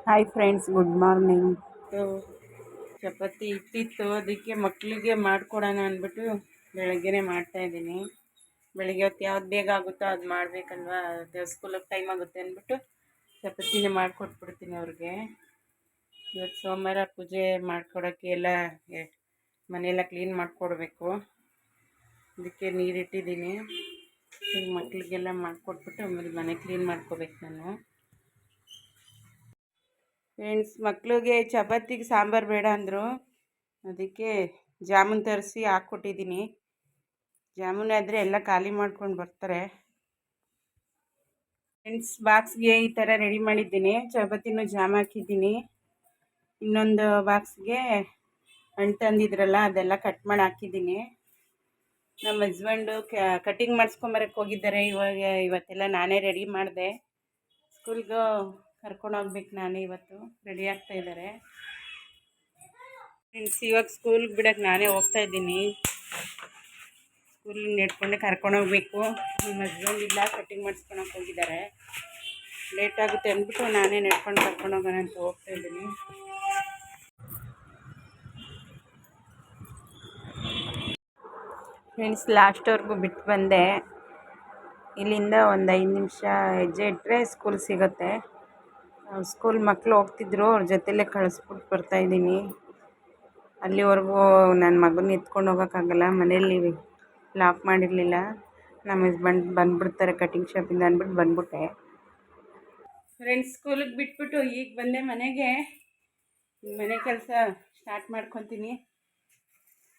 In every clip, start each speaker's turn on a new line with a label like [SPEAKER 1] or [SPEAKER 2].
[SPEAKER 1] Hi friends, good morning.
[SPEAKER 2] ಚಪಾತಿ ಇಟ್ಟಿತ್ತು, ಅದಕ್ಕೆ ಮಕ್ಕಳಿಗೆ ಮಾಡಿಕೊಡೋಣ ಅಂದ್ಬಿಟ್ಟು ಬೆಳಗ್ಗೆನೇ ಮಾಡ್ತಾಯಿದ್ದೀನಿ. ಬೆಳಗ್ಗೆ ಹೊತ್ತು ಯಾವ್ದು ಬೇಗ ಆಗುತ್ತೋ ಅದು ಮಾಡಬೇಕಲ್ವಾ, ಅದು ಸ್ಕೂಲಿಗೆ ಟೈಮ್ ಆಗುತ್ತೆ ಅಂದ್ಬಿಟ್ಟು ಚಪಾತಿನೇ ಮಾಡಿಕೊಟ್ಬಿಡ್ತೀನಿ ಅವ್ರಿಗೆ. ಇವತ್ತು ಸೋಮವಾರ ಪೂಜೆ ಮಾಡಿಕೊಡೋಕ್ಕೆ ಎಲ್ಲ ಮನೆಯೆಲ್ಲ ಕ್ಲೀನ್ ಮಾಡಿಕೊಡ್ಬೇಕು. ಅದಕ್ಕೆ ನೀರಿಟ್ಟಿದ್ದೀನಿ. ಈಗ ಮಕ್ಕಳಿಗೆಲ್ಲ ಮಾಡಿಕೊಟ್ಬಿಟ್ಟು ಆಮೇಲೆ ಮನೆ ಕ್ಲೀನ್ ಮಾಡ್ಕೋಬೇಕು ನಾನು. ಫ್ರೆಂಡ್ಸ್, ಮಕ್ಕಳಿಗೆ ಚಪಾತಿಗೆ ಸಾಂಬಾರು ಬೇಡ ಅಂದರು, ಅದಕ್ಕೆ ಜಾಮೂನ್ ತರಿಸಿ ಹಾಕ್ಕೊಟ್ಟಿದ್ದೀನಿ. ಜಾಮೂನ್ ಆದರೆ ಎಲ್ಲ ಖಾಲಿ ಮಾಡ್ಕೊಂಡು ಬರ್ತಾರೆ. ಫ್ರೆಂಡ್ಸ್, ಬಾಕ್ಸ್ಗೆ ಈ ಥರ ರೆಡಿ ಮಾಡಿದ್ದೀನಿ. ಚಪಾತಿನೂ ಜಾಮ್ ಹಾಕಿದ್ದೀನಿ. ಇನ್ನೊಂದು ಬಾಕ್ಸ್ಗೆ ಹಣ್ಣು ತಂದಿದ್ರಲ್ಲ ಅದೆಲ್ಲ ಕಟ್ ಮಾಡಿ ಹಾಕಿದ್ದೀನಿ. ನಮ್ಮ ಹಸ್ಬೆಂಡು ಕಟಿಂಗ್ ಮಾಡಿಸ್ಕೊಂಬರಕ್ಕೆ ಹೋಗಿದ್ದಾರೆ. ಇವತ್ತೆಲ್ಲ ನಾನೇ ರೆಡಿ ಮಾಡಿದೆ. ಸ್ಕೂಲ್ಗೆ ಕರ್ಕೊಂಡು ಹೋಗ್ಬೇಕು ನಾನೇ. ಇವತ್ತು ರೆಡಿ ಆಗ್ತಾ ಇದ್ದಾರೆ ಫ್ರೆಂಡ್ಸ್. ಇವಾಗ ಸ್ಕೂಲ್ಗೆ ಬಿಡೋಕ್ಕೆ ನಾನೇ ಹೋಗ್ತಾ ಇದ್ದೀನಿ. ಸ್ಕೂಲಿಗೆ ನೆಡ್ಕೊಂಡೆ ಕರ್ಕೊಂಡು ಹೋಗ್ಬೇಕು. ನಮ್ಮ ಹಸ್ಬೆಂಡ್ ಇಲ್ಲ, ಕಟಿಂಗ್ ಮಾಡಿಸ್ಕೊಳಕ್ಕೆ ಹೋಗಿದ್ದಾರೆ. ಲೇಟ್ ಆಗುತ್ತೆ ಅಂದ್ಬಿಟ್ಟು ನಾನೇ ನೆಡ್ಕೊಂಡು ಕರ್ಕೊಂಡು ಹೋಗೋಣ ಅಂತ ಹೋಗ್ತಾ ಇದ್ದೀನಿ. ಫ್ರೆಂಡ್ಸ್, ಲಾಸ್ಟ್ವರೆಗೂ ಬಿಟ್ಟು ಬಂದೆ. ಇಲ್ಲಿಂದ ಒಂದು 5 ನಿಮಿಷ ಹೆಜ್ಜೆ ಇಟ್ಟರೆ ಸ್ಕೂಲ್ ಸಿಗುತ್ತೆ. ಸ್ಕೂಲ್ ಮಕ್ಕಳು ಹೋಗ್ತಿದ್ರು, ಅವ್ರ ಜೊತೆಲೇ ಕಳಿಸ್ಬಿಟ್ಟು ಬರ್ತಾಯಿದ್ದೀನಿ. ಅಲ್ಲಿವರೆಗೂ ನನ್ನ ಮಗನ ಎತ್ಕೊಂಡು ಹೋಗೋಕ್ಕಾಗಲ್ಲ, ಮನೇಲಿ ಲಾಕ್ ಮಾಡಿರಲಿಲ್ಲ. ನಮ್ಮ ಹಸ್ಬೆಂಡ್ ಬಂದುಬಿಡ್ತಾರೆ ಕಟಿಂಗ್ ಶಾಪಿಂದ ಅಂದ್ಬಿಟ್ಟು ಬಂದ್ಬಿಟ್ಟೆ. ಫ್ರೆಂಡ್ಸ್, ಸ್ಕೂಲಿಗೆ ಬಿಟ್ಬಿಟ್ಟು ಈಗ ಬಂದೆ ಮನೆಗೆ. ಮನೆ ಕೆಲಸ ಸ್ಟಾರ್ಟ್ ಮಾಡ್ಕೊತೀನಿ.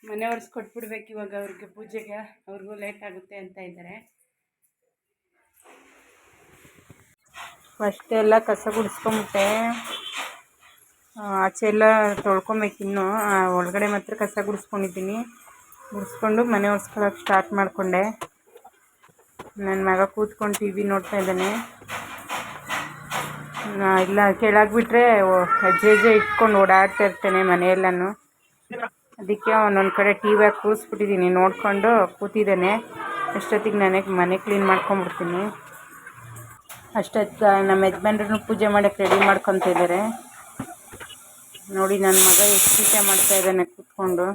[SPEAKER 2] ಮನೆ ಒರೆಸ್ಕೊಟ್ಬಿಡ್ಬೇಕು ಇವಾಗ ಅವ್ರಿಗೆ, ಪೂಜೆಗೆ. ಅವ್ರಿಗೂ ಲೇಟ್ ಆಗುತ್ತೆ ಅಂತ ಇದ್ದಾರೆ. ಫಸ್ಟ್ ಎಲ್ಲ ಕಸ ಗುಡಿಸ್ಕೊಂಬಿಟ್ಟೆ. ಆಚೆ ಎಲ್ಲ ತೊಳ್ಕೊಬೇಕಿನ್ನು. ಒಳಗಡೆ ಮಾತ್ರ ಕಸ ಗುಡಿಸ್ಕೊಂಡಿದ್ದೀನಿ. ಗುಡಿಸ್ಕೊಂಡು ಮನೆ ಒರೆಸ್ಕೊಳ್ಳೋಕೆ ಸ್ಟಾರ್ಟ್ ಮಾಡಿಕೊಂಡೆ. ನನ್ನ ಮಗ ಕೂತ್ಕೊಂಡು TV ನೋಡ್ತಾ ಇದ್ದಾನೆ. ಇಲ್ಲ, ಕೆಳಗೆ ಬಿಟ್ಟರೆ ಹೆಜ್ಜೆ ಇಟ್ಕೊಂಡು ಓಡಾಡ್ತಾ ಇರ್ತಾನೆ ಮನೆಯೆಲ್ಲನೂ. ಅದಕ್ಕೆ ಒಂದೊಂದು ಕಡೆ TV ಹಾಕಿ ಕೂರಿಸ್ಬಿಟ್ಟಿದ್ದೀನಿ, ನೋಡಿಕೊಂಡು ಕೂತಿದ್ದಾನೆ. ಅಷ್ಟೊತ್ತಿಗೆ ನನಗೆ ಮನೆ ಕ್ಲೀನ್ ಮಾಡ್ಕೊಂಬಿಡ್ತೀನಿ. ಅಷ್ಟೊತ್ತಿಗೆ ನಮ್ಮ ಯಜಮಾನ್ರನ್ನು ಪೂಜೆ ಮಾಡೋಕ್ಕೆ ರೆಡಿ ಮಾಡ್ಕೊತ ಇದ್ದಾರೆ. ನೋಡಿ ನನ್ನ ಮಗ ಎಷ್ಟು ತೀಟೆ ಮಾಡ್ತಾ ಇದ್ದಾನೆ ಕೂತ್ಕೊಂಡು.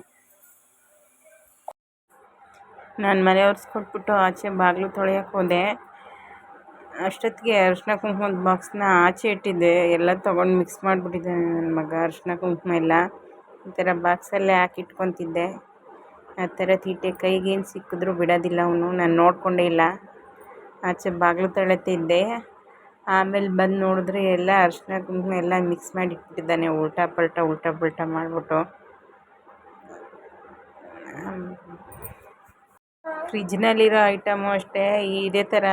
[SPEAKER 2] ನಾನು ಮನೆ ಒರೆಸ್ಕೊಟ್ಬಿಟ್ಟು ಆಚೆ ಬಾಗಿಲು ತೊಳೆಯೋಕೆ ಹೋದೆ. ಅಷ್ಟೊತ್ತಿಗೆ ಅರಿಶಿನ ಕುಂಕುಮದ ಬಾಕ್ಸ್ನ ಆಚೆ ಇಟ್ಟಿದ್ದೆ. ಎಲ್ಲ ತೊಗೊಂಡು ಮಿಕ್ಸ್ ಮಾಡಿಬಿಟ್ಟಿದ್ದಾನೆ ನನ್ನ ಮಗ. ಅರಿಶಿನ ಕುಂಕುಮ ಎಲ್ಲ ಈ ಥರ ಬಾಕ್ಸಲ್ಲೇ ಹಾಕಿ ಇಟ್ಕೊತಿದ್ದೆ. ಆ ಥರ ತೀಟೆ ಕೈಗೇನು ಸಿಕ್ಕಿದ್ರೂ ಬಿಡೋದಿಲ್ಲ ಅವನು. ನಾನು ನೋಡಿಕೊಂಡೇ ಇಲ್ಲ, ಆಚೆ ಬಾಗಿಲು ತೊಳೆತಿದ್ದೆ. ಆಮೇಲೆ ಬಂದು ನೋಡಿದ್ರೆ ಎಲ್ಲ ಅರಿಶಿನ ಕುಂಕುಮ ಎಲ್ಲ ಮಿಕ್ಸ್ ಮಾಡಿ ಇಟ್ಬಿಟ್ಟಿದ್ದಾನೆ, ಉಲ್ಟಾ ಪಲ್ಟಾ ಮಾಡಿಬಿಟ್ಟು. ಫ್ರಿಜ್ನಲ್ಲಿರೋ ಐಟಮು ಅಷ್ಟೇ, ಇದೇ ಥರ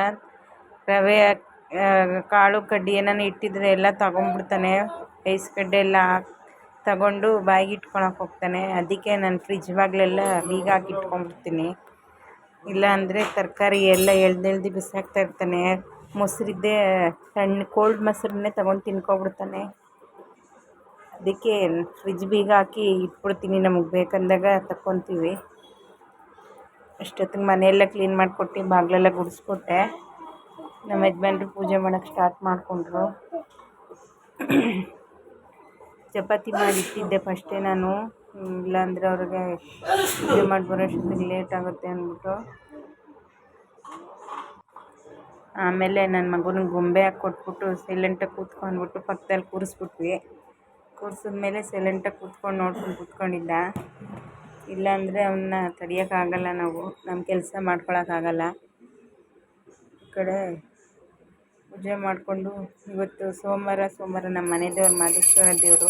[SPEAKER 2] ರವೆ, ಕಾಳು ಕಡ್ಡಿ ಏನಾನ ಇಟ್ಟಿದ್ರೆ ಎಲ್ಲ ತಗೊಂಡ್ಬಿಡ್ತಾನೆ. ಐಸ್ ಕಡ್ಡೆ ಎಲ್ಲ ತಗೊಂಡು ಬಾಯಿಗೆ ಇಟ್ಕೊಳಕ್ಕೆ ಹೋಗ್ತಾನೆ. ಅದಕ್ಕೆ ನಾನು ಫ್ರಿಜ್ ಬಾಗಿಲೆಲ್ಲ ಬೀಗ ಹಾಕಿ ಇಟ್ಕೊಂಡ್ಬಿಡ್ತೀನಿ. ಇಲ್ಲ ಅಂದರೆ ತರಕಾರಿ ಎಲ್ಲ ಎಳ್ದು ಬಿಸಾಕ್ತಾ ಇರ್ತಾನೆ. ಮೊಸರಿದ್ದೇ ಕೋಲ್ಡ್ ಮೊಸರನ್ನೇ ತಗೊಂಡು ತಿನ್ಕೊಬಿಡ್ತಾನೆ. ಅದಕ್ಕೆ ಫ್ರಿಜ್ ಬೀಗ ಹಾಕಿ ಇಟ್ಬಿಡ್ತೀನಿ, ನಮಗೆ ಬೇಕಂದಾಗ ತಗೊತೀವಿ. ಅಷ್ಟೊತ್ತಿಗೆ ಮನೆಯೆಲ್ಲ ಕ್ಲೀನ್ ಮಾಡಿಕೊಟ್ಟು ಬಾಗಿಲೆಲ್ಲ ಗುಡಿಸ್ಕೊಟ್ಟೆ. ನಮ್ಮ ಯಜಮಾನ್ರು ಪೂಜೆ ಮಾಡೋಕ್ಕೆ ಸ್ಟಾರ್ಟ್ ಮಾಡಿಕೊಂಡ್ರು. ಚಪಾತಿ ಮಾಡಿಟ್ಟಿದ್ದೆ ಫಸ್ಟೇ ನಾನು, ಇಲ್ಲಾಂದರೆ ಅವ್ರಿಗೆ ಪೂಜೆ ಮಾಡಿ ಬರೋಷ್ಟೊತ್ತಿಗೆ ಲೇಟ್ ಆಗುತ್ತೆ ಅಂದ್ಬಿಟ್ಟು. ಆಮೇಲೆ ನನ್ನ ಮಗನಿಗೆ ಗೊಂಬೆ ಹಾಕಿ ಕೊಟ್ಬಿಟ್ಟು ಸೈಲೆಂಟಾಗಿ ಕೂತ್ಕೊಂಡ್ಬಿಟ್ಟು ಪಕ್ಕದಲ್ಲಿ ಕೂರಿಸ್ಬಿಟ್ವಿ. ಕೂರಿಸಿದ್ಮೇಲೆ ಸೈಲೆಂಟಾಗಿ ಕೂತ್ಕೊಂಡು ನೋಡ್ಕೊಂಡು ಕೂತ್ಕೊಂಡಿದ್ದ. ಇಲ್ಲಾಂದರೆ ಅವನ್ನ ತಡಿಯೋಕ್ಕಾಗಲ್ಲ, ನಾವು ನಮ್ಮ ಕೆಲಸ ಮಾಡ್ಕೊಳಕ್ಕಾಗಲ್ಲ. ಈ ಕಡೆ ಪೂಜೆ ಮಾಡಿಕೊಂಡು, ಇವತ್ತು ಸೋಮವಾರ ನಮ್ಮ ಮನೆ ದೇವ್ರು ಮಹದೇಶ್ವರ ದೇವರು.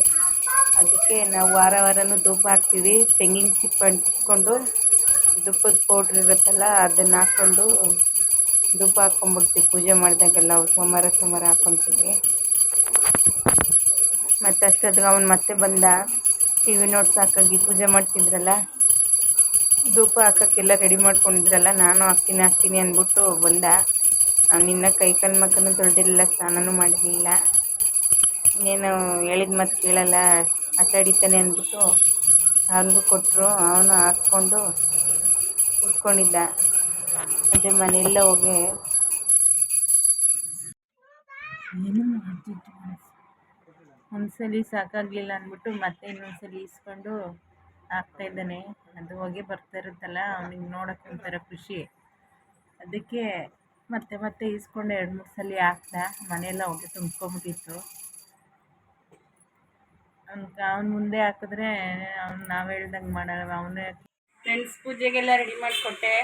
[SPEAKER 2] ಅದಕ್ಕೆ ನಾವು ವಾರನೂ ಧೂಪ ಹಾಕ್ತೀವಿ. ತೆಂಗಿನ ಚಿಪ್ಪು ಅಂಟಿಸ್ಕೊಂಡು ಧೂಪದ ಪೌಡ್ರ್ ಇರುತ್ತಲ್ಲ ಅದನ್ನು ಹಾಕ್ಕೊಂಡು ಧೂಪ ಹಾಕ್ಕೊಂಬಿಡ್ತೀವಿ. ಪೂಜೆ ಮಾಡಿದಾಗೆಲ್ಲ ಸೋಮವಾರ ಹಾಕ್ಕೊತೀವಿ. ಮತ್ತು ಅಷ್ಟೊತ್ತಿಗೆ ಅವನು ಮತ್ತೆ ಬಂದ. TV ನೋಟ್ಸ್ ಹಾಕಾಗಿ ಪೂಜೆ ಮಾಡ್ತಿದ್ರಲ್ಲ, ಧೂಪ ಹಾಕೋಕ್ಕೆಲ್ಲ ರೆಡಿ ಮಾಡ್ಕೊಂಡಿದ್ರಲ್ಲ, ನಾನು ಹಾಕ್ತೀನಿ ಅಂದ್ಬಿಟ್ಟು ಬಂದ. ಅವನಿನ್ನ ಕೈ ಕಾಲು ಮುಖನೂ ತೊಳೆದಿರಲಿಲ್ಲ, ಸ್ನಾನನೂ ಮಾಡಿರಲಿಲ್ಲ. ಇನ್ನೇನು ಹೇಳಿದ ಮಾತು ಕೇಳಲ್ಲ, ಆಟ ಆಡಿತಾನೆ ಅಂದ್ಬಿಟ್ಟು ಅವನಿಗೂ ಕೊಟ್ಟರು. ಅವನು ಹಾಕ್ಕೊಂಡು ಕೂತ್ಕೊಂಡಿದ್ದ. ಅದೇ ಮನೆಯೆಲ್ಲ ಹೋಗಿ ಒಂದ್ಸಲಿ ಸಾಕಾಗಲಿಲ್ಲ ಅಂದ್ಬಿಟ್ಟು ಮತ್ತೆ ಇನ್ನೊಂದ್ಸಲಿ ಇಸ್ಕೊಂಡು ಹಾಕ್ತಾಯಿದ್ದಾನೆ. ಅದು ಹೊಗೆ ಬರ್ತಾ ಇರುತ್ತಲ್ಲ ಅವನಿಗೆ ನೋಡೋಕ್ಕೆ ಒಂಥರ ಖುಷಿ. ಅದಕ್ಕೆ ಮತ್ತೆ ಮತ್ತೆ ಇಸ್ಕೊಂಡು 2-3 ಸಲ ಹಾಕ್ದ. ಮನೆಯೆಲ್ಲ ಹೊಗೆ ತುಂಬ್ಕೊಂಬಿಟ್ಟಿತ್ತು. ಅವ್ನು ಮುಂದೆ ಹಾಕಿದ್ರೆ ನಾವು ಹೇಳ್ದಂಗೆ ಮಾಡಲ್ಲ ಅವನೇ. ಫ್ರೆಂಡ್ಸ್, ಪೂಜೆಗೆಲ್ಲ ರೆಡಿ ಮಾಡಿಕೊಟ್ಟೆ.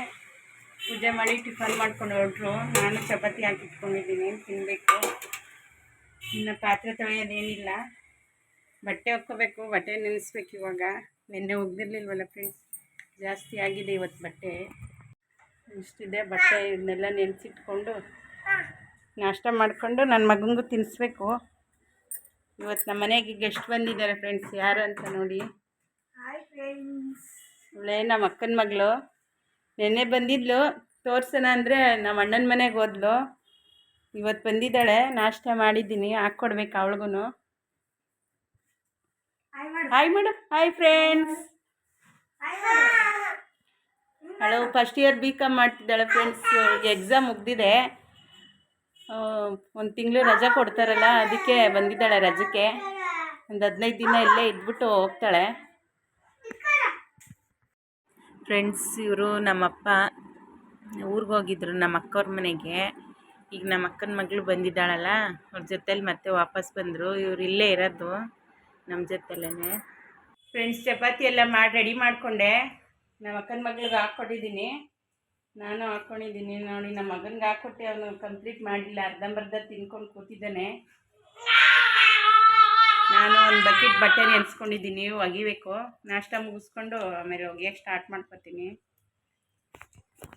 [SPEAKER 2] ಪೂಜೆ ಮಾಡಿ ಟಿಫನ್ ಮಾಡ್ಕೊಂಡು ಹೊರಟ್ರು. ನಾನು ಚಪಾತಿ ಹಾಕಿಟ್ಕೊಂಡಿದ್ದೀನಿ, ತಿನ್ನಬೇಕು. ಇನ್ನು ಪಾತ್ರೆ ತೊಳೆಯೋದೇನಿಲ್ಲ. ಬಟ್ಟೆ ಒಕ್ಕೋಬೇಕು, ಬಟ್ಟೆ ನೆನೆಸ್ಬೇಕು. ಇವಾಗ ನಿನ್ನೆ ಒಗ್ದಿರ್ಲಿಲ್ವಲ್ಲ ಫ್ರೆಂಡ್ಸ್, ಜಾಸ್ತಿ ಆಗಿದೆ ಇವತ್ತು ಬಟ್ಟೆ. ಇಷ್ಟಿದೆ ಬಟ್ಟೆ. ಇದನ್ನೆಲ್ಲ ನೆನೆಸಿಟ್ಕೊಂಡು ನಾಷ್ಟ ಮಾಡಿಕೊಂಡು ನನ್ನ ಮಗನಿಗೂ ತಿನ್ನಿಸ್ಬೇಕು. ಇವತ್ತು ನಮ್ಮ ಮನೆಗೆ ಗೆಸ್ಟ್ ಬಂದಿದ್ದಾರೆ ಫ್ರೆಂಡ್ಸ್. ಯಾರು ಅಂತ ನೋಡಿ. ಇವಳೇ ನಮ್ಮ ಅಕ್ಕನ ಮಗಳು. ನೆನ್ನೆ ಬಂದಿದ್ಲು, ತೋರ್ಸೋಣ ಅಂದರೆ ನಮ್ಮ ಅಣ್ಣನ ಮನೆಗೆ ಹೋದ್ಲು. ಇವತ್ತು ಬಂದಿದ್ದಾಳೆ. ನಾಷ್ಟ ಮಾಡಿದ್ದೀನಿ, ಹಾಕ್ಕೊಡ್ಬೇಕು ಅವಳಿಗೂ. ಹಾಯ್ ಮಾಡು. Hi friends. ಅವಳು ಫಸ್ಟ್ ಇಯರ್ BCom ಮಾಡ್ತಿದ್ದಾಳೆ ಫ್ರೆಂಡ್ಸ್. ಎಕ್ಸಾಮ್ ಮುಗ್ದಿದೆ. 1 ತಿಂಗಳು ರಜೆ ಕೊಡ್ತಾರಲ್ಲ, ಅದಕ್ಕೆ ಬಂದಿದ್ದಾಳೆ ರಜಕ್ಕೆ. ಒಂದು 15 ದಿನ ಇಲ್ಲೇ ಇದ್ಬಿಟ್ಟು ಹೋಗ್ತಾಳೆ ಫ್ರೆಂಡ್ಸ್. ಇವರು ನಮ್ಮಪ್ಪ ಊರಿಗೆ ಹೋಗಿದ್ರು ನಮ್ಮ ಅಕ್ಕವ್ರ ಮನೆಗೆ. ಈಗ ನಮ್ಮ ಅಕ್ಕನ ಮಗಳು ಬಂದಿದ್ದಾಳಲ್ಲ, ಅವ್ರ ಜೊತೇಲಿ ಮತ್ತೆ ವಾಪಸ್ ಬಂದರು. ಇವ್ರು ಇಲ್ಲೇ ಇರೋದು ನಮ್ಮ ಜೊತೆಲೇ ಫ್ರೆಂಡ್ಸ್. ಚಪಾತಿ ಎಲ್ಲ ಮಾಡಿ ರೆಡಿ ಮಾಡಿಕೊಂಡೆ. ನಮ್ಮ ಅಕ್ಕನ ಮಗಳಿಗೆ ಹಾಕ್ಕೊಟ್ಟಿದ್ದೀನಿ, ನಾನು ಹಾಕ್ಕೊಂಡಿದ್ದೀನಿ ನೋಡಿ. ನಮ್ಮ ಮಗನಿಗೆ ಹಾಕ್ಕೊಟ್ಟೆ, ಅವನು ಕಂಪ್ಲೀಟ್ ಮಾಡಿಲ್ಲ, ಅರ್ಧಂಬರ್ಧ ತಿನ್ಕೊಂಡು ಕೂತಿದ್ದಾನೆ. ನಾನು ಒಂದು ಬಕೆಟ್ ಬಟ್ಟೆ ನೆನೆಸ್ಕೊಂಡಿದ್ದೀನಿ, ಒಗಿಬೇಕು. ನಾಷ್ಟ ಮುಗಿಸ್ಕೊಂಡು ಆಮೇಲೆ ಒಗೆಯೋಕ್ಕೆ ಸ್ಟಾರ್ಟ್ ಮಾಡ್ಕೊತೀನಿ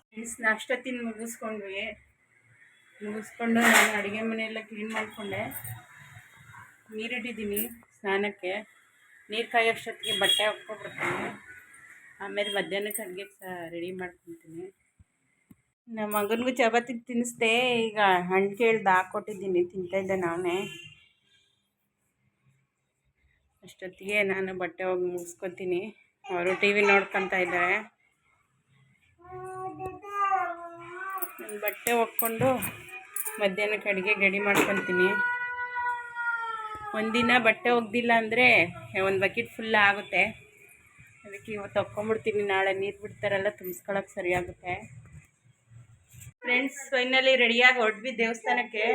[SPEAKER 2] ಫ್ರೆಂಡ್ಸ್. ನಾಷ್ಟ ತಿಂದು ಮುಗಿಸ್ಕೊಂಡು ನಾನು ಅಡುಗೆ ಮನೆಯೆಲ್ಲ ಕ್ಲೀನ್ ಮಾಡಿಕೊಂಡೆ. ನೀರಿಟ್ಟಿದ್ದೀನಿ ಸ್ನಾನಕ್ಕೆ. ನೀರು ಕಾಯೋಷ್ಟೊತ್ತಿಗೆ ಬಟ್ಟೆ ಒಕ್ಕೊಬಿಡ್ತೀನಿ. ಆಮೇಲೆ ಮಧ್ಯಾಹ್ನಕ್ಕೆ ಅಡುಗೆ ರೆಡಿ ಮಾಡ್ಕೊತೀನಿ. ನಮ್ಮ ಮಗನಿಗೂ ಚಪಾತಿ ತಿನ್ನಿಸ್ದೆ. ಈಗ ಹಣ್ಣು ಕೇಳ್ದು ಹಾಕ್ಕೊಟ್ಟಿದ್ದೀನಿ, ತಿಂತಾಯಿದ್ದೆ ನಾನೇ. ಅಷ್ಟೊತ್ತಿಗೆ ನಾನು ಬಟ್ಟೆ ಹೋಗಿ ಮುಗಿಸ್ಕೊತೀನಿ. ಅವರು TV ನೋಡ್ಕೊತಾ ಇದ್ದಾರೆ. ನಾನು ಬಟ್ಟೆ ಒಕ್ಕೊಂಡು ಮಧ್ಯಾಹ್ನಕ್ಕೆ ಅಡುಗೆಗೆ ರೆಡಿ ಮಾಡ್ಕೊತೀನಿ. ಒಂದಿನ ಬಟ್ಟೆ ಒಗ್ದಿಲ್ಲ ಅಂದರೆ ಒಂದು ಬಕೆಟ್ ಫುಲ್ ಆಗುತ್ತೆ. ಅದಕ್ಕೆ ಇವತ್ತು ಒಕ್ಕೊಂಬಿಡ್ತೀನಿ, ನಾಳೆ ನೀರು ಬಿಡ್ತಾರಲ್ಲ ತುಂಬಿಸ್ಕೊಳಕ್ಕೆ ಸರಿಯಾಗುತ್ತೆ ಫ್ರೆಂಡ್ಸ್. ಫೈನಲಿ ರೆಡಿಯಾಗಿ ಹೊರಟ್ವಿ ದೇವಸ್ಥಾನಕ್ಕೆ.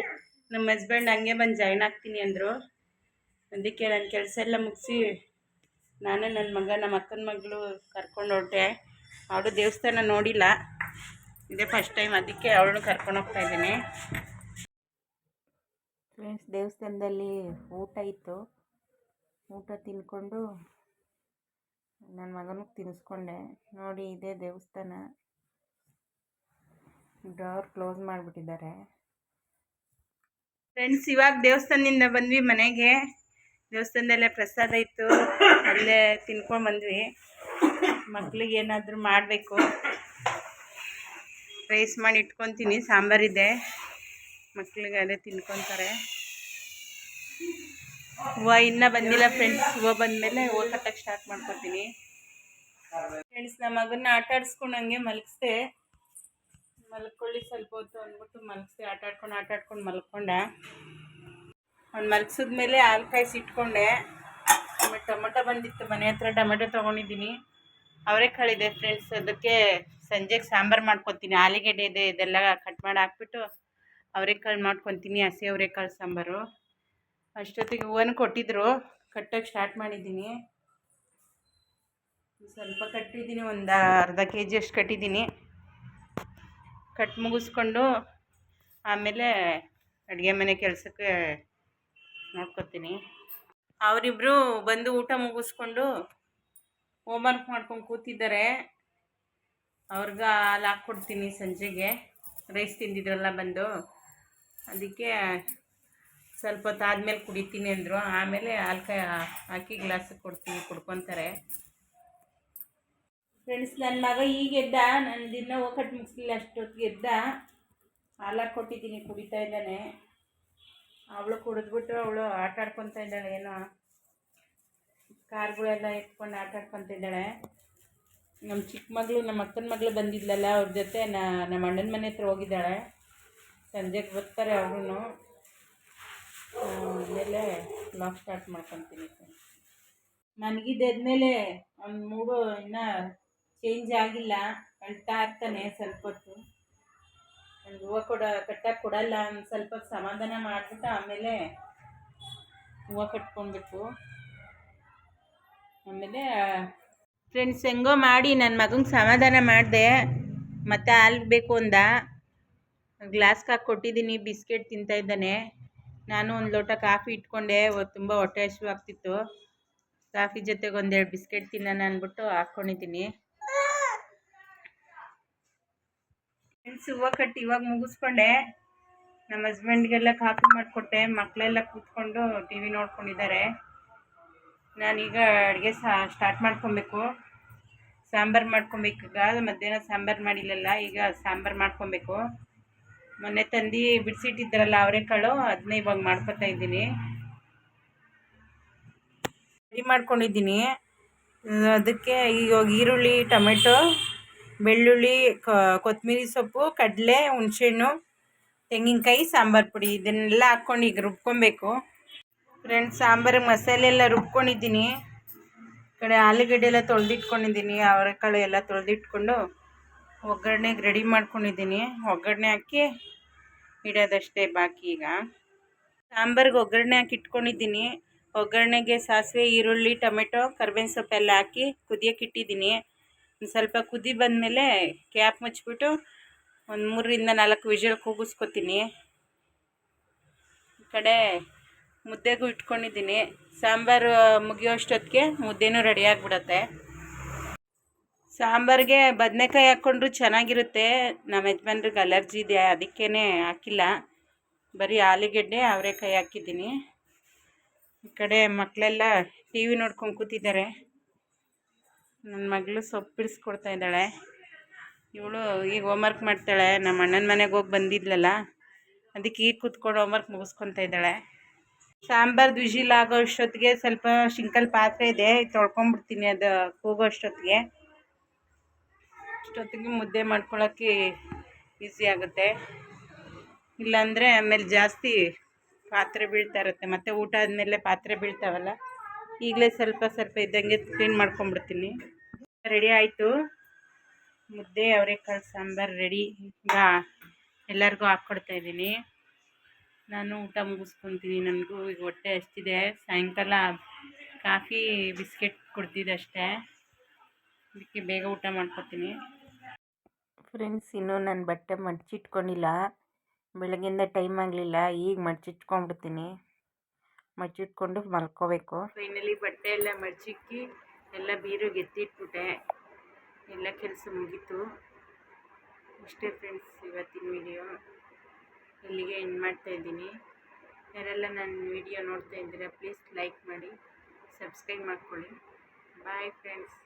[SPEAKER 2] ನಮ್ಮ ಹಸ್ಬೆಂಡ್ ಹಂಗೆ ಬಂದು ಜಾಯ್ನ್ ಆಗ್ತೀನಿ ಅಂದರು. ಅದಕ್ಕೆ ನನ್ನ ಕೆಲಸ ಎಲ್ಲ ಮುಗಿಸಿ ನಾನು ನನ್ನ ಮಗ, ನಮ್ಮ ಅಕ್ಕನ ಮಗಳು ಕರ್ಕೊಂಡು ಹೊರಟೆ. ಅವಳು ದೇವಸ್ಥಾನ ನೋಡಿಲ್ಲ, ಇದೇ ಫಸ್ಟ್ ಟೈಮ್, ಅದಕ್ಕೆ ಅವಳನ್ನು ಕರ್ಕೊಂಡು ಹೋಗ್ತಾಯಿದ್ದೀನಿ ಫ್ರೆಂಡ್ಸ್. ದೇವಸ್ಥಾನದಲ್ಲಿ ಊಟ ಇತ್ತು. ಊಟ ತಿನ್ಕೊಂಡು ನನ್ನ ಮಗನಿಗೆ ತಿನ್ನಿಸ್ಕೊಂಡೆ. ನೋಡಿ, ಇದೇ ದೇವಸ್ಥಾನ. ಡೋರ್ ಕ್ಲೋಸ್ ಮಾಡಿಬಿಟ್ಟಿದ್ದಾರೆ ಫ್ರೆಂಡ್ಸ್. ಇವಾಗ ದೇವಸ್ಥಾನದಿಂದ ಬಂದ್ವಿ ಮನೆಗೆ. ದೇವಸ್ಥಾನದಲ್ಲೇ ಪ್ರಸಾದ ಇತ್ತು, ಅಲ್ಲೇ ತಿನ್ಕೊಂಡು ಬಂದ್ವಿ. ಮಕ್ಳಿಗೆ ಏನಾದರೂ ಮಾಡಬೇಕು. ರೈಸ್ ಮಾಡಿ ಇಟ್ಕೊತೀನಿ, ಸಾಂಬಾರಿದೆ. ಮಕ್ಳಿಗೆ ಅದೇ ತಿನ್ಕೊತಾರೆ. ಹೂವು ಇನ್ನೂ ಬಂದಿಲ್ಲ ಫ್ರೆಂಡ್ಸ್. ಹೂವು ಬಂದಮೇಲೆ ಹೂವು ಕಟ್ಟಕ್ಕೆ ಸ್ಟಾರ್ಟ್ ಮಾಡ್ಕೊತೀನಿ ಫ್ರೆಂಡ್ಸ್. ನಮ್ಮ ಮಗನ್ನ ಆಟ ಆಡಿಸ್ಕೊಂಡು ಹಂಗೆ ಮಲಗಿಸ್ದೆ. ಮಲ್ಕೊಳ್ಳಿ ಸ್ವಲ್ಪ ಹೊತ್ತು ಅಂದ್ಬಿಟ್ಟು ಮಲಗಿಸ್ದೆ. ಆಟ ಆಡ್ಕೊಂಡು ಮಲ್ಕೊಂಡ. ಅವ್ನು ಮಲಗಿಸಿದ್ಮೇಲೆ ಹಾಲು ಕಾಯಿಸಿ ಇಟ್ಕೊಂಡೆ. ಆಮೇಲೆ ಟೊಮೊಟೊ ಬಂದಿತ್ತು ಮನೆ ಹತ್ರ, ಟೊಮೆಟೊ ತೊಗೊಂಡಿದ್ದೀನಿ. ಅವರೆಕಾಳಿದೆ ಫ್ರೆಂಡ್ಸ್, ಅದಕ್ಕೆ ಸಂಜೆಗೆ ಸಾಂಬಾರು ಮಾಡ್ಕೊತೀನಿ. ಆಲೂಗೆಡ್ಡೆ ಇದೆ, ಇದೆಲ್ಲ ಕಟ್ ಮಾಡಿ ಹಾಕ್ಬಿಟ್ಟು ಅವರೆಕಾಳು ಮಾಡ್ಕೊತೀನಿ, ಹಸಿ ಅವರೆಕಾಳು ಸಾಂಬಾರು. ಅಷ್ಟೊತ್ತಿಗೆ ಹೂವನ್ನು ಕೊಟ್ಟಿದ್ದರು, ಕಟ್ಟಕ್ಕೆ ಸ್ಟಾರ್ಟ್ ಮಾಡಿದ್ದೀನಿ. ಸ್ವಲ್ಪ ಕಟ್ಟಿದ್ದೀನಿ, ಒಂದು ಅರ್ಧ kg ಅಷ್ಟು ಕಟ್ಟಿದ್ದೀನಿ. ಕಟ್ ಮುಗಿಸ್ಕೊಂಡು ಆಮೇಲೆ ಅಡುಗೆ ಮನೆ ಕೆಲಸಕ್ಕೆ ನೋಡ್ಕೊತೀನಿ. ಅವರಿಬ್ಬರು ಬಂದು ಊಟ ಮುಗಿಸ್ಕೊಂಡು ಹೋಮ್ವರ್ಕ್ ಮಾಡ್ಕೊಂಡು ಕೂತಿದ್ದಾರೆ. ಅವ್ರಿಗೆ ಹಾಲು ಹಾಕ್ಕೊಡ್ತೀನಿ ಸಂಜೆಗೆ. ರೈಸ್ ತಿಂದಿದ್ರಲ್ಲ ಬಂದು, ಅದಕ್ಕೆ ಸ್ವಲ್ಪ ಹೊತ್ತು ಆದಮೇಲೆ ಕುಡಿತೀನಿ ಅಂದರು. ಆಮೇಲೆ ಹಾಲು ಹಾಕಿ ಗ್ಲಾಸಿಗೆ ಕೊಡ್ತೀನಿ, ಕುಡ್ಕೊತಾರೆ ಫ್ರೆಂಡ್ಸ್. ನನ್ನ ಮಗ ಈಗ ಎದ್ದ, ನನ್ನ ದಿನ ಹೋಗಟ್ಟು ಮುಗಿಸ್ಲಿಲ್ಲ, ಅಷ್ಟೊತ್ತಿಗೆ ಎದ್ದ. ಹಾಲು ಕೊಟ್ಟಿದ್ದೀನಿ, ಕುಡಿತಾ ಇದ್ದಾನೆ. ಅವಳು ಕುಡಿದ್ಬಿಟ್ಟು ಅವಳು ಆಟ ಆಡ್ಕೊತಾ ಇದ್ದಾಳೆ. ಏನೋ ಕಾರ್ಗಳೆಲ್ಲ ಎತ್ಕೊಂಡು ಆಟ ಆಡ್ಕೊತಾ ಇದ್ದಾಳೆ. ನಮ್ಮ ಚಿಕ್ಕ ಮಗಳು, ನಮ್ಮ ಅಕ್ಕನ ಮಗಳು ಬಂದಿದ್ಲಲ್ಲ, ಅವ್ರ ಜೊತೆ ನಮ್ಮ ಅಣ್ಣನ ಮನೆ ಹತ್ರ ಹೋಗಿದ್ದಾಳೆ. ಸಂಜೆಗೆ ಬರ್ತಾರೆ ಅವರು. ಆಮೇಲೆ ಬ್ಲಾಗ್ ಸ್ಟಾರ್ಟ್ ಮಾಡ್ಕೊತೀನಿ. ಮನಗಿದ್ದಾದ್ಮೇಲೆ ಅವ್ನ ಮೂಡು ಇನ್ನೂ ಚೇಂಜ್ ಆಗಿಲ್ಲ, ಅಳ್ತಾ ಇರ್ತಾನೆ ಸ್ವಲ್ಪ ಹೊತ್ತು. ಒಂದು ಹೂವು ಕಟ್ಟಕ್ಕೆ ಕೊಡಲ್ಲ, ಒಂದು ಸ್ವಲ್ಪ ಸಮಾಧಾನ ಮಾಡಿಬಿಟ್ಟು ಆಮೇಲೆ ಹೂವು ಕಟ್ಕೊಳ್ಬೇಕು. ಆಮೇಲೆ ಫ್ರೆಂಡ್ಸ್ ಹೆಂಗೋ ಮಾಡಿ ನನ್ನ ಮಗಂಗೆ ಸಮಾಧಾನ ಮಾಡಿದೆ. ಮತ್ತೆ ಹಾಲು ಬೇಕು ಅಂದ, ಗ್ಲಾಸ್ಗೆ ಹಾಕಿ ಕೊಟ್ಟಿದ್ದೀನಿ, ಬಿಸ್ಕೆಟ್ ತಿಂತಾಯಿದ್ದಾನೆ. ನಾನು ಒಂದು ಲೋಟ ಕಾಫಿ ಇಟ್ಕೊಂಡೆ, ತುಂಬ ಹೊಟ್ಟೆ ಹಸಿವು ಆಗ್ತಿತ್ತು. ಕಾಫಿ ಜೊತೆಗೆ ಒಂದೆರಡು ಬಿಸ್ಕೆಟ್ ತಿನ್ನೋಣ ಅಂದ್ಬಿಟ್ಟು ಹಾಕ್ಕೊಂಡಿದ್ದೀನಿ. ಫ್ರೆಂಡ್ಸ್ ಹೂವು ಕಟ್ಟಿ ಇವಾಗ ಮುಗಿಸ್ಕೊಂಡೆ. ನಮ್ಮ ಹಸ್ಬೆಂಡ್ಗೆಲ್ಲ ಕಾಫಿ ಮಾಡಿಕೊಟ್ಟೆ. ಮಕ್ಕಳೆಲ್ಲ ಕೂತ್ಕೊಂಡು ಟಿ ವಿ ನೋಡ್ಕೊಂಡಿದ್ದಾರೆ. ನಾನೀಗ ಅಡುಗೆ ಸ್ಟಾರ್ಟ್ ಮಾಡ್ಕೊಬೇಕು. ಸಾಂಬಾರು ಮಾಡ್ಕೊಬೇಕೀಗ. ಮಧ್ಯಾಹ್ನ ಸಾಂಬಾರು ಮಾಡಿಲ್ಲಲ್ಲ, ಈಗ ಸಾಂಬಾರು ಮಾಡ್ಕೊಬೇಕು. ಮೊನ್ನೆ ತಂದು ಬಿಡಿಸಿಟ್ಟಿದ್ರಲ್ಲ ಅವರೆಕಾಳು, ಅದನ್ನೇ ಇವಾಗ ಮಾಡ್ಕೊತಾ ಇದ್ದೀನಿ. ರೆಡಿ ಮಾಡ್ಕೊಂಡಿದ್ದೀನಿ. ಅದಕ್ಕೆ ಇವಾಗ ಈರುಳ್ಳಿ, ಟೊಮೆಟೊ, ಬೆಳ್ಳುಳ್ಳಿ, ಕೊತ್ತಂಬರಿ ಸೊಪ್ಪು, ಕಡಲೆ, ಹುಣಸೆಹಣ್ಣು, ತೆಂಗಿನಕಾಯಿ, ಸಾಂಬಾರು ಪುಡಿ ಇದನ್ನೆಲ್ಲ ಹಾಕ್ಕೊಂಡು ಈಗ ರುಬ್ಕೊಬೇಕು. ಫ್ರೆಂಡ್ಸ್ ಸಾಂಬಾರಿಗೆ ಮಸಾಲೆ ಎಲ್ಲ ರುಬ್ಕೊಂಡಿದ್ದೀನಿ. ಈ ಕಡೆ ಆಲೂಗಡ್ಡೆ ಎಲ್ಲ ತೊಳೆದಿಟ್ಕೊಂಡಿದ್ದೀನಿ, ಅವರೆಕಾಳು ಎಲ್ಲ ತೊಳೆದಿಟ್ಕೊಂಡು ಒಗ್ಗರಣೆಗೆ ರೆಡಿ ಮಾಡ್ಕೊಂಡಿದ್ದೀನಿ. ಒಗ್ಗರಣೆ ಹಾಕಿ ಇಡೋದಷ್ಟೇ ಬಾಕಿ. ಈಗ ಸಾಂಬಾರಿಗೆ ಒಗ್ಗರಣೆ ಹಾಕಿ ಇಟ್ಕೊಂಡಿದ್ದೀನಿ. ಒಗ್ಗರಣೆಗೆ ಸಾಸಿವೆ, ಈರುಳ್ಳಿ, ಟೊಮೆಟೊ, ಕರ್ಬೇವಿನ ಸೊಪ್ಪೆಲ್ಲ ಹಾಕಿ ಕುದಿಯೋಕೆ ಇಟ್ಟಿದ್ದೀನಿ. ಒಂದು ಸ್ವಲ್ಪ ಕುದಿ ಬಂದಮೇಲೆ ಕ್ಯಾಪ್ ಮುಚ್ಚಿಬಿಟ್ಟು ಒಂದು 3-4 ವಿಷಲ್ ಕೂಗಿಸ್ಕೊತೀನಿ. ಈ ಕಡೆ ಮುದ್ದೆಗೂ ಇಟ್ಕೊಂಡಿದ್ದೀನಿ. ಸಾಂಬಾರು ಮುಗಿಯೋ ಅಷ್ಟೊತ್ತಿಗೆ ಮುದ್ದೆನೂ ರೆಡಿ ಆಗಿಬಿಡತ್ತೆ. ಸಾಂಬಾರಿಗೆ ಬದನೆಕಾಯಿ ಹಾಕ್ಕೊಂಡ್ರು ಚೆನ್ನಾಗಿರುತ್ತೆ. ನಮ್ಮ ಯಜಮಾನ್ರಿಗೆ ಅಲರ್ಜಿ ಇದೆ, ಅದಕ್ಕೇ ಹಾಕಿಲ್ಲ. ಬರೀ ಆಲೂಗೆಡ್ಡೆ, ಅವರೆಕಾಯಿ ಹಾಕಿದ್ದೀನಿ. ಈ ಕಡೆ ಮಕ್ಕಳೆಲ್ಲ ಟಿ ವಿ ನೋಡ್ಕೊಂಡು ಕೂತಿದ್ದಾರೆ. ನನ್ನ ಮಗಳು ಸೊಪ್ಪು ಬಿಡಿಸ್ಕೊಡ್ತಾ ಇದ್ದಾಳೆ. ಇವಳು ಈಗ ಹೋಮ್ವರ್ಕ್ ಮಾಡ್ತಾಳೆ. ನಮ್ಮ ಅಣ್ಣನ ಮನೆಗೆ ಹೋಗಿ ಬಂದಿದ್ಲಲ್ಲ, ಅದಕ್ಕೆ ಈಗ ಕೂತ್ಕೊಂಡು ಹೋಮ್ವರ್ಕ್ ಮುಗಿಸ್ಕೊತಾ ಇದ್ದಾಳೆ. ಸಾಂಬಾರ್ದು ವಿಜಿಲ್ ಆಗೋ ಅಷ್ಟೊತ್ತಿಗೆ ಸ್ವಲ್ಪ ಶಿಂಕಲ್ ಪಾತ್ರೆ ಇದೆ, ತೊಳ್ಕೊಂಬಿಡ್ತೀನಿ. ಅದು ಕೂಗೋ ಅಷ್ಟೊತ್ತಿಗೆ ಮುದ್ದೆ ಮಾಡ್ಕೊಳ್ಳೋಕ್ಕೆ ಈಸಿ ಆಗುತ್ತೆ. ಇಲ್ಲಾಂದರೆ ಆಮೇಲೆ ಜಾಸ್ತಿ ಪಾತ್ರೆ ಬೀಳ್ತಾ ಇರುತ್ತೆ. ಮತ್ತು ಊಟ ಆದಮೇಲೆ ಪಾತ್ರೆ ಬೀಳ್ತಾವಲ್ಲ, ಈಗಲೇ ಸ್ವಲ್ಪ ಇದ್ದಂಗೆ ಕ್ಲೀನ್ ಮಾಡ್ಕೊಂಬಿಡ್ತೀನಿ. ರೆಡಿ ಆಯಿತು, ಮುದ್ದೆ ಅವರೆಕಾಳು ಸಾಂಬಾರು ರೆಡಿ. ಈಗ ಎಲ್ಲರಿಗೂ ಹಾಕ್ಕೊಡ್ತಾಯಿದ್ದೀನಿ. ನಾನು ಊಟ ಮುಗಿಸ್ಕೊತೀನಿ. ನನಗೂ ಈಗ ಹೊಟ್ಟೆ ಹಸ್ತಿದೆ. ಸಾಯಂಕಾಲ ಕಾಫಿ ಬಿಸ್ಕೆಟ್ ಕುಡ್ದಿದ್ದಷ್ಟೇ, ಅದಕ್ಕೆ ಬೇಗ ಊಟ ಮಾಡ್ಕೊತೀನಿ. ಫ್ರೆಂಡ್ಸ್ ಇನ್ನೂ ನಾನು ಬಟ್ಟೆ ಮಡಚಿಟ್ಕೊಂಡಿಲ್ಲ. ಬೆಳಗ್ಗೆಯಿಂದ ಟೈಮ್ ಆಗಲಿಲ್ಲ, ಈಗ ಮಡಚಿಟ್ಕೊಂಡ್ಬಿಡ್ತೀನಿ. ಮಡಚಿಟ್ಕೊಂಡು ಮಲ್ಕೋಬೇಕು. ಫೈನಲಿ ಬಟ್ಟೆ ಎಲ್ಲ ಮಡಚಿಕ್ಕಿ ಎಲ್ಲ ಬೀರುಗೆ ಎತ್ತಿಟ್ಬಿಟ್ಟೆ. ಎಲ್ಲ ಕೆಲಸ ಮುಗೀತು. ಇಷ್ಟೇ ಫ್ರೆಂಡ್ಸ್ ಇವತ್ತಿನ ವಿಡಿಯೋ. ಇಲ್ಲಿಗೆ ಎಂಡ್ ಮಾಡ್ತಾಯಿದ್ದೀನಿ. ಯಾರೆಲ್ಲ ನನ್ನ ವಿಡಿಯೋ ನೋಡ್ತಾ ಇದ್ದೀರಾ ಪ್ಲೀಸ್ ಲೈಕ್ ಮಾಡಿ, ಸಬ್ಸ್ಕ್ರೈಬ್ ಮಾಡ್ಕೊಳ್ಳಿ. Bye friends.